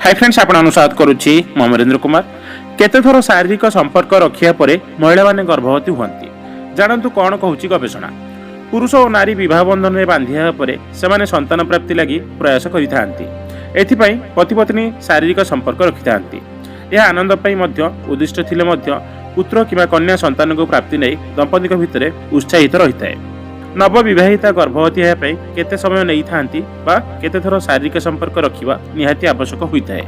Hi friends आपण अनुसाद करुच्ची ममरेंद्र कुमार केते थर शारीरिक संपर्क रखिया परे महिला माने गर्भवती हुअंती जानतु कौन कहूची गवेषणा पुरुष और नारी विवाह बंधन में बांधिया परे सेमाने संतान प्राप्ति लगी प्रयास करिथांती एथिपई पति पत्नी शारीरिक संपर्क रखिथांती यह आनंद पई मध्य उद्दिष्ट थिले मध्य पुत्र किबा कन्या संतान को प्राप्ति नै दंपति भितर उत्साहित रहिथाय नव विवाहिता गर्भवती होगापी केते समय नहीं थांती बा केते थर शारीरिक संपर्क रखिबा निहाती आवश्यक होइथाय।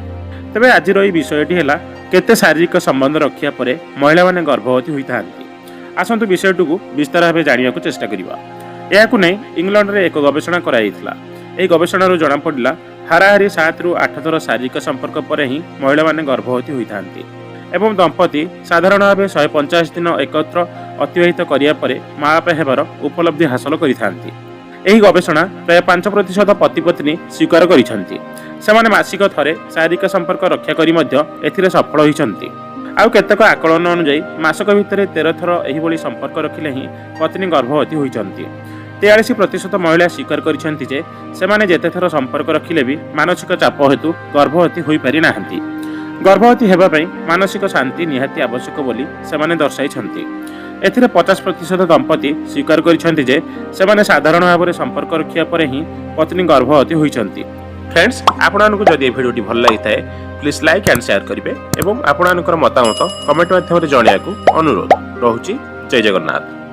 तबे आजिर एही विषयटी हैला केते शारीरिक संबंध रखिया परे महिला माने गर्भवती होइथांती। आसंतु विषयटुकु विस्तार भाबे जानियाकु चेष्टा करिबा। एहाकु नै इंग्लैंड रे एक गवेषणा कराइथिला। एही गवेषणारु जणा पडिला हाराहारी 7 रु 8 थर शारीरिक संपर्क परे ही महिला माने गर्भवती होइथांती एवं दंपति साधारण भाव 150 दिन एकत्र अतिबाहित करिया परे माँ हेबार उपलब्धि हासिल करिथांती। एही गवेषणा प्राय 5% पति पत्नी स्वीकार करिसंती। सेमाने मासिक थरे शारीरिक संपर्क रक्षा करी मध्य एथिरे सफल होइसंती। आउ केतेक आकलन अनुसार मासक भितर 13 थर एही बोली संपर्क रखिले ही पत्नी गर्भवती होइसंती। 43% महिला स्वीकार करिसंती जे सेमाने जेते थर संपर्क रखिले भी मानसिक चाप हेतु गर्भवती होई पारि नाहंती। गर्भवती हेबा पई मानसिक शांति निहाती आवश्यक बोली सेमाने दर्शाइछंती। एथिरे 50% दंपति स्वीकार करिसंती जे सेमाने साधारण भाव संपर्क रखिया परे ही पत्नी गर्भवती होइछंती। फ्रेंड्स आपणानको जदि भिडियोटी भल लागिथाय प्लीज लाइक एंड शेयर करिवे एवं आपणानकर मतामत कमेंट माध्यम रे जणायाकू अनुरोध रहुची। जय जगन्नाथ।